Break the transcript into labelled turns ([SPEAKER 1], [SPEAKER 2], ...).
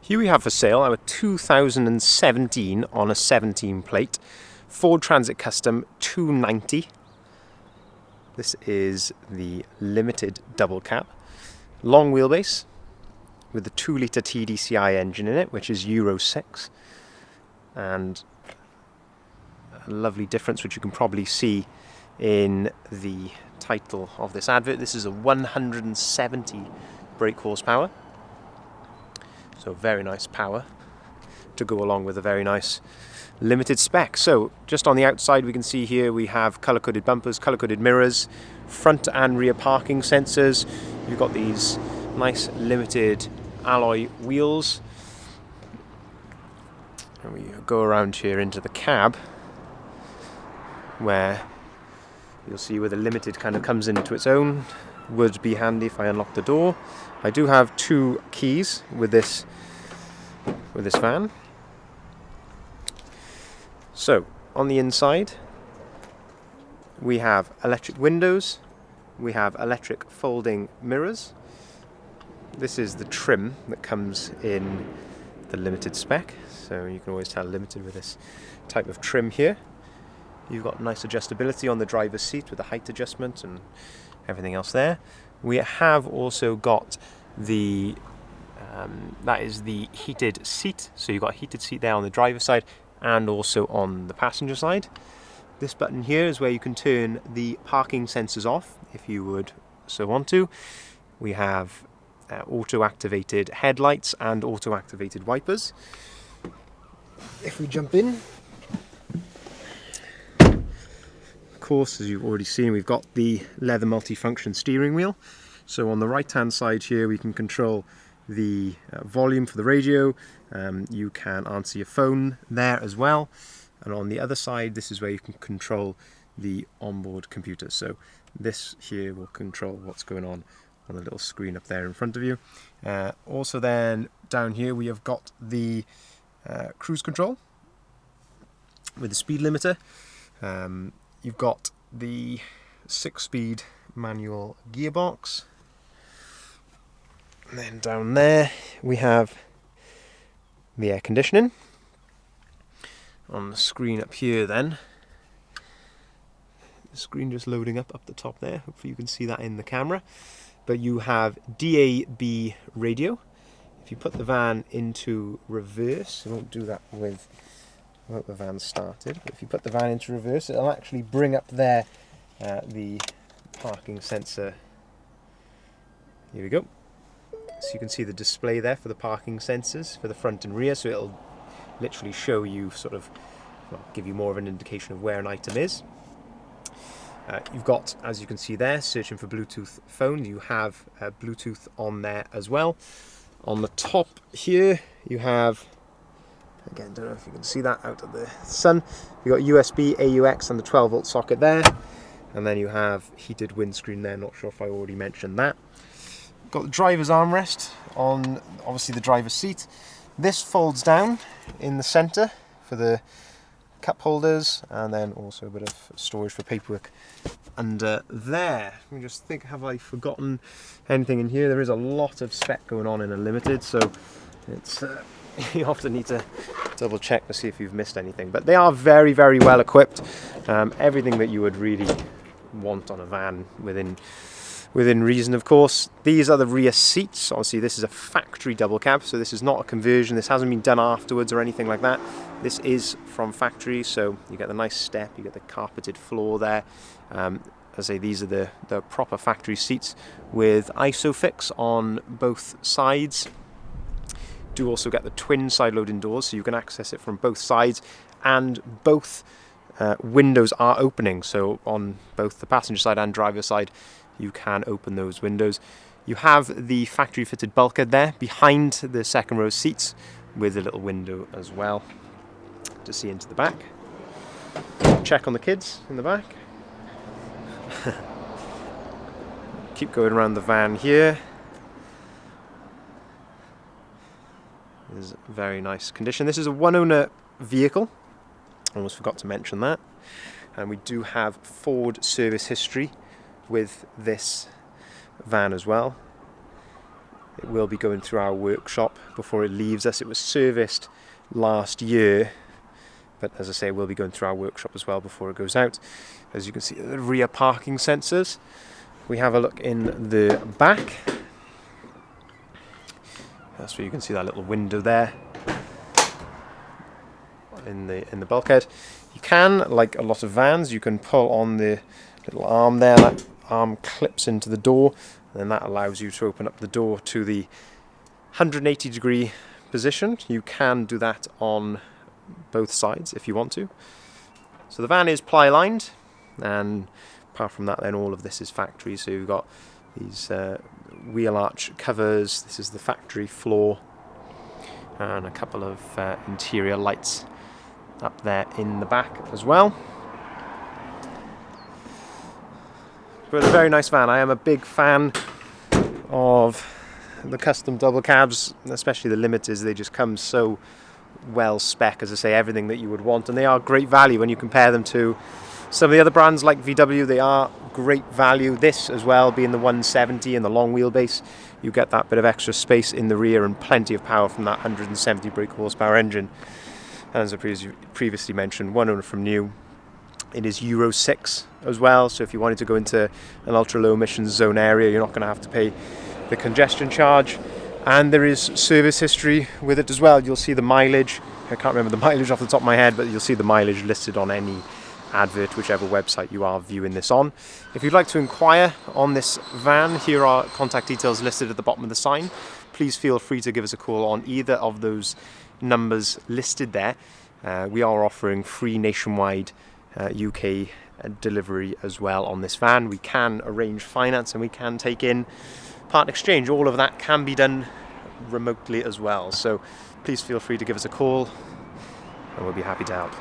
[SPEAKER 1] Here we have for sale our 2017 on a 17 plate Ford Transit Custom 290. This is the limited double cab, long wheelbase with the 2-litre TDCi engine in it, which is Euro 6, and a lovely difference which you can probably see in the title of this advert. This is a 170 brake horsepower. So very nice power to go along with a very nice limited spec. So just on the outside we can see here we have colour-coded bumpers, colour-coded mirrors, front and rear parking sensors. You've got these nice limited alloy wheels. And we go around here into the cab where you'll see where the limited kind of comes into its own. Would be handy if I unlock the door. I do have 2 keys with this van. So on the inside we have electric windows, we have electric folding mirrors. This is the trim that comes in the limited spec, so you can always tell limited with this type of trim here. You've got nice adjustability on the driver's seat with the height adjustment and everything else there. We have also got the that is the heated seat, so you've got a heated seat there on the driver's side and also on the passenger side. This button here is where you can turn the parking sensors off if you would so want to. We have auto-activated headlights and auto-activated wipers. If we jump in, of course, as you've already seen, we've got the leather multifunction steering wheel. So on the right hand side here we can control the volume for the radio. You can answer your phone there as well, and on the other side this is where you can control the onboard computer. So this here will control what's going on the little screen up there in front of you. Also then down here we have got the cruise control with the speed limiter. You've got the 6-speed manual gearbox. And then down there we have the air conditioning. On the screen up here then, the screen just loading up the top there, hopefully you can see that in the camera. But you have DAB radio. If you put the van into reverse, I won't do that with the van started, but if you put the van into reverse it'll actually bring up there the parking sensor. Here we go. So you can see the display there for the parking sensors for the front and rear, so it'll literally show you give you more of an indication of where an item is. You've got, as you can see there, searching for Bluetooth phone. You have Bluetooth on there as well. On the top here you have, again, don't know if you can see that out of the sun, you've got USB, AUX and the 12-volt socket there. And then you have heated windscreen there, not sure if I already mentioned that. Got the driver's armrest on, obviously, the driver's seat. This folds down in the centre for the cup holders, and then also a bit of storage for paperwork under there. Let me just think, have I forgotten anything in here? There is a lot of spec going on in a limited, so it's you often need to double check to see if you've missed anything. But they are very, very well equipped. Everything that you would really want on a van within reason, of course. These are the rear seats. Obviously this is a factory double cab, so this is not a conversion. This hasn't been done afterwards or anything like that. This is from factory, so you get the nice step, you get the carpeted floor there. As I say, these are the proper factory seats with ISOFIX on both sides. Do also get the twin side loading doors, so you can access it from both sides, and both windows are opening, so on both the passenger side and driver side you can open those windows. You have the factory fitted bulkhead there behind the second row seats with a little window as well to see into the back. Check on the kids in the back. Keep going around the van here. This is a very nice condition. This is a one owner vehicle. Almost forgot to mention that. And we do have Ford service history with this van as well. it will be going through our workshop before it leaves us. It was serviced last year, but as I say, it will be going through our workshop as well before it goes out. As you can see, the rear parking sensors. We have a look in the back. That's where you can see that little window there in the bulkhead. You can, like a lot of vans, you can pull on the little arm there. That arm clips into the door, and then that allows you to open up the door to the 180-degree position. You can do that on both sides if you want to. So the van is ply lined, and apart from that, then all of this is factory. So you've got these wheel arch covers. This is the factory floor, and a couple of interior lights up there in the back as well. But a very nice van. I am a big fan of the custom double cabs, especially the limiteds. They just come so well spec, as I say, everything that you would want, and they are great value when you compare them to some of the other brands like VW. They are great value. This as well, being the 170 and the long wheelbase, you get that bit of extra space in the rear and plenty of power from that 170 brake horsepower engine. And as I previously mentioned, one owner from new. It is Euro 6 as well, so if you wanted to go into an ultra low emissions zone area, you're not going to have to pay the congestion charge. And there is service history with it as well. You'll see the mileage. I can't remember the mileage off the top of my head, but you'll see the mileage listed on any advert, whichever website you are viewing this on. If you'd like to inquire on this van, here are contact details listed at the bottom of the sign. Please feel free to give us a call on either of those numbers listed there. We are offering free nationwide UK delivery as well on this van. We can arrange finance and we can take in part exchange. All of that can be done remotely as well. So please feel free to give us a call and we'll be happy to help.